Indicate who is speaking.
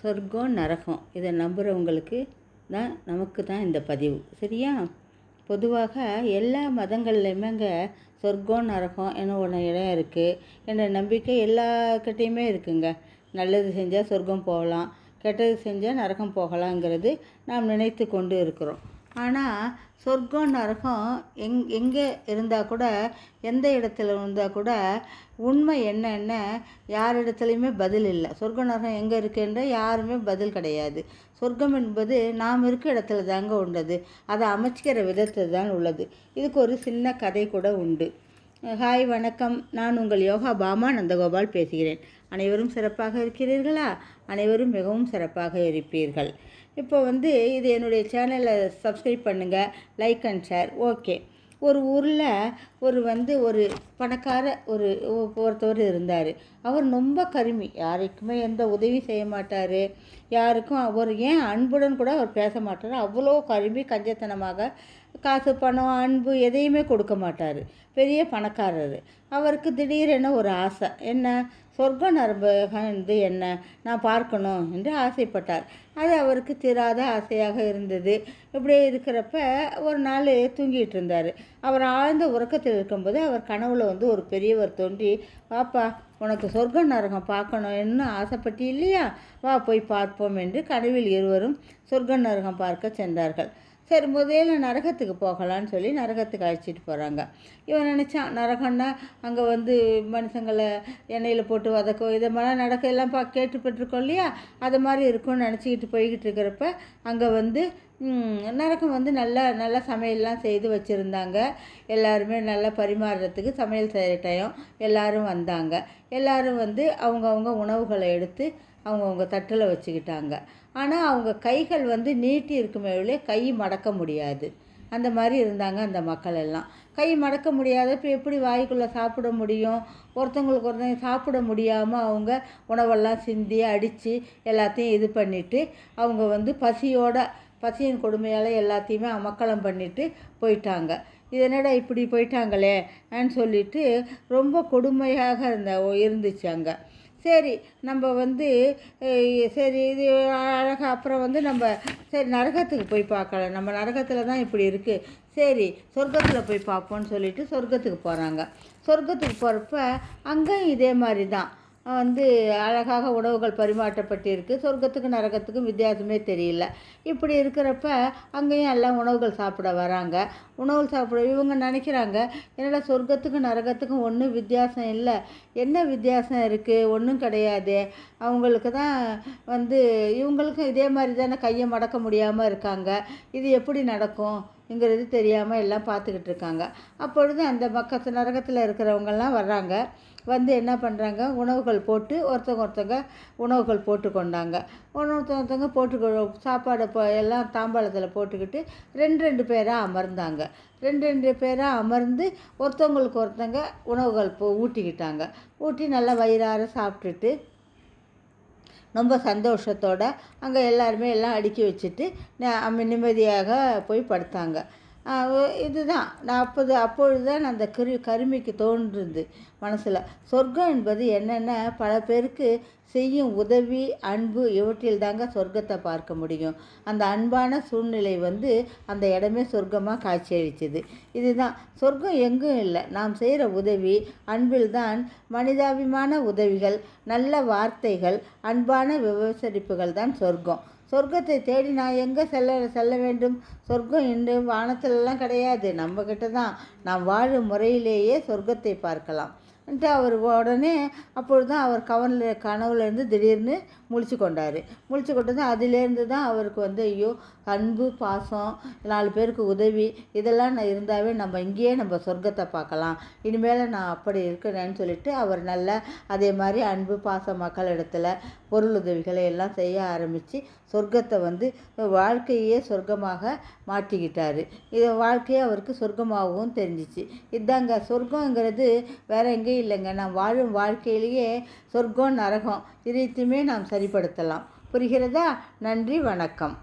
Speaker 1: சொர்க்கம் நரகம் இதை நம்புகிறவங்களுக்கு தான் நமக்கு தான் இந்த பதிவு. சரியா? பொதுவாக எல்லா மதங்கள்லையுமேங்க சொர்க்கம் நரகம் என்ன ஒன்று இடம் இருக்குது என்ற நம்பிக்கை எல்லாக்கிட்டேயுமே இருக்குங்க. நல்லது செஞ்சால் சொர்க்கம் போகலாம், கெட்டது செஞ்சால் நரகம் போகலாங்கிறது நாம் நினைத்து கொண்டு இருக்கிறோம். ஆனால் சொர்க்கம் நரகம் எங்கே இருந்தால் கூட, எந்த இடத்துல இருந்தால் கூட உண்மை என்னென்ன யார் இடத்துலையுமே பதில் இல்லை. சொர்க்க நரகம் எங்கே இருக்குன்ற யாருமே பதில் கிடையாது. சொர்க்கம் என்பது நாம் இருக்க இடத்துல தாங்க உள்ளது. அதை அமைச்சிக்கிற விதத்தில் தான் உள்ளது. இதுக்கு ஒரு சின்ன கதை கூட உண்டு. ஹாய், வணக்கம். நான் உங்கள் யோகா பாமா நந்தகோபால் பேசுகிறேன். அனைவரும் சிறப்பாக இருக்கிறீர்களா? அனைவரும் மிகவும் சிறப்பாக இருப்பீர்கள். இப்போ இது என்னுடைய சேனலை சப்ஸ்கிரைப் பண்ணுங்கள், லைக் அண்ட் ஷேர். ஓகே. ஒரு ஊரில் ஒரு பணக்கார ஒருத்தவர் இருந்தார். அவர் ரொம்ப கருமி, யாருக்குமே எந்த உதவியும் செய்ய மாட்டார். யாருக்கும் அவர் ஏன் அன்புடன் கூட அவர் பேச மாட்டார். அவ்வளோ கருமி, கஞ்சத்தனமாக காசு பணம் அன்பு எதையுமே கொடுக்க மாட்டார். பெரிய பணக்காரர். அவருக்கு திடீரென ஒரு ஆசை. என்ன? சொர்க்க நரகம் என்ன நான் பார்க்கணும் என்று ஆசைப்பட்டார். அது அவருக்கு தீராத ஆசையாக இருந்தது. இப்படியே இருக்கிறப்ப ஒரு நாள் தூங்கிட்டு இருந்தார். அவர் ஆழ்ந்த உறக்கத்தில் இருக்கும்போது அவர் கனவுல ஒரு பெரியவர் தோன்றி, வாப்பா, உனக்கு சொர்க்க நரகம் பார்க்கணும்னு ஆசைப்பட்டு இல்லையா, வா போய் பார்ப்போம் என்று கனவில் இருவரும் சொர்க்க நரகம் பார்க்க சென்றார்கள். சரி, முதல்ல நரகத்துக்கு போகலான்னு சொல்லி நரகத்துக்கு அழைச்சிட்டு போகிறாங்க. இவன் நினச்சான், நரகம்னா அங்கே மனுஷங்களை எண்ணெயில் போட்டு வதக்கும், இதை மாதிரி நடக்க எல்லாம் கேட்டுப்பட்டிருக்கோம் இல்லையா, அது மாதிரி இருக்கும்னு நினச்சிக்கிட்டு போய்கிட்டு இருக்கிறப்ப அங்கே நரகம் நல்ல சமையல்லாம் செய்து வச்சுருந்தாங்க. எல்லாருமே நல்லா பரிமாறுறதுக்கு சமையல் செய்கிற டைம் எல்லோரும் வந்தாங்க. எல்லோரும் அவங்கவுங்க உணவுகளை எடுத்து அவங்கவுங்க தட்டில் வச்சுக்கிட்டாங்க. ஆனால் அவங்க கைகள் நீட்டி இருக்குமே கை மடக்க முடியாது. அந்த மாதிரி இருந்தாங்க அந்த மக்கள் எல்லாம். கை மடக்க முடியாத இப்போ எப்படி வாய்க்குள்ளே சாப்பிட முடியும்? ஒருத்தவங்களுக்கு ஒருத்தவங்க சாப்பிட முடியாமல் அவங்க உணவெல்லாம் சிந்தி அடித்து எல்லாத்தையும் இது பண்ணிவிட்டு அவங்க பசியின் கொடுமையால் எல்லாத்தையுமே அமக்கலம் பண்ணிவிட்டு போயிட்டாங்க. இதனடா இப்படி போயிட்டாங்களேன்னு சொல்லிட்டு ரொம்ப கொடுமையாக இருந்துச்சு அங்கே. சரி, நம்ம சரி இது அழகாக அப்புறம் நம்ம சரி நரகத்துக்கு போய் பார்க்கலாம், நம்ம நரகத்தில் தான் இப்படி இருக்குது, சரி சொர்க்கத்தில் போய் பார்ப்போம்னு சொல்லிட்டு சொர்க்கத்துக்கு போகிறாங்க. சொர்க்கத்துக்கு போகிறப்ப அங்கேயும் இதே மாதிரி தான் அழகாக உணவுகள் பரிமாற்றப்பட்டிருக்கு. சொர்க்கத்துக்கும் நரகத்துக்கும் வித்தியாசமே தெரியல. இப்படி இருக்கிறப்ப அங்கேயும் எல்லாம் உணவுகள் சாப்பிட வராங்க. உணவு சாப்பிட இவங்க நினைக்கிறாங்க, என்னடா சொர்க்கத்துக்கும் நரகத்துக்கும் ஒன்றும் வித்தியாசம் இல்லை, என்ன வித்தியாசம் இருக்குது? ஒன்றும் கிடையாது. அவங்களுக்கு தான் இவங்களுக்கும் இதே மாதிரி தானே கையை மடக்க முடியாமல் இருக்காங்க, இது எப்படி நடக்கும்ங்கிறது தெரியாமல் எல்லாம் பார்த்துக்கிட்டு இருக்காங்க. அப்பொழுது அந்த நரகத்தில் இருக்கிறவங்கெல்லாம் வர்றாங்க. என்ன பண்ணுறாங்க, உணவுகள் போட்டு ஒருத்தவங்க உணவுகள் போட்டு கொண்டாங்க. ஒருத்தவங்க போட்டு சாப்பாடை எல்லாம் தாம்பாளத்தில் போட்டுக்கிட்டு ரெண்டு பேராக அமர்ந்தாங்க. ரெண்டு பேராக அமர்ந்து ஒருத்தவங்களுக்கு ஒருத்தங்க உணவுகள் ஊட்டிக்கிட்டாங்க. ஊட்டி நல்லா வயிறார சாப்பிட்டுட்டு ரொம்ப சந்தோஷத்தோடு அங்கே எல்லாருமே எல்லாம் அடுக்கி வச்சுட்டு நிம்மதியாக போய் படுத்தாங்க. இதுதான் நான் அப்பொழுது தான் அந்த கருமிக்கு தோன்றுது மனசில், சொர்க்கம் என்பது என்னென்ன பல பேருக்கு செய்யும் உதவி அன்பு இவற்றில் தாங்க சொர்க்கத்தை பார்க்க முடியும். அந்த அன்பான சூழ்நிலை அந்த இடமே சொர்க்கமாக காட்சியளிச்சுது. இதுதான் சொர்க்கம், எங்கும் இல்லை. நாம் செய்கிற உதவி அன்பில் தான். மனிதாபிமான உதவிகள், நல்ல வார்த்தைகள், அன்பான விவசரிப்புகள் தான் சொர்க்கம். சொர்க்கத்தை தேடி நான் எங்கே செல்ல வேண்டும்? சொர்க்கம் இன்று வானத்திலலாம் கிடையாது, நம்மக்கிட்ட தான். நாம் வாழும் முறையிலேயே சொர்க்கத்தை பார்க்கலாம் என்று அவர் உடனே அப்பொழுது தான் அவர் கனவுலேருந்து திடீர்னு முழிச்சு கொண்டார். முழிச்சு கொண்டது அதிலேருந்து தான் அவருக்கு ஐயோ, அன்பு பாசம் 4 பேருக்கு உதவி இதெல்லாம் இருந்தாவே நம்ம இங்கேயே நம்ம சொர்க்கத்தை பார்க்கலாம், இனிமேல் நான் அப்படி இருக்கிறேன்னு சொல்லிட்டு அவர் அதே மாதிரி அன்பு பாசம் மக்கள் இடத்துல பொருள் உதவிகளை எல்லாம் செய்ய ஆரம்பித்து சொர்க்கத்தை வாழ்க்கையே சொர்க்கமாக மாற்றிக்கிட்டார். இது வாழ்க்கையே அவருக்கு சொர்க்கமாகவும் தெரிஞ்சிச்சு. இதாங்க சொர்க்கங்கிறது வேறு எங்கேயும் இல்லைங்க. நாம் வாழும் வாழ்க்கையிலேயே சொர்க்கம் நரகம் இதைத்துமே நாம் சரிப்படுத்தலாம். புரிகிறதா? நன்றி, வணக்கம்.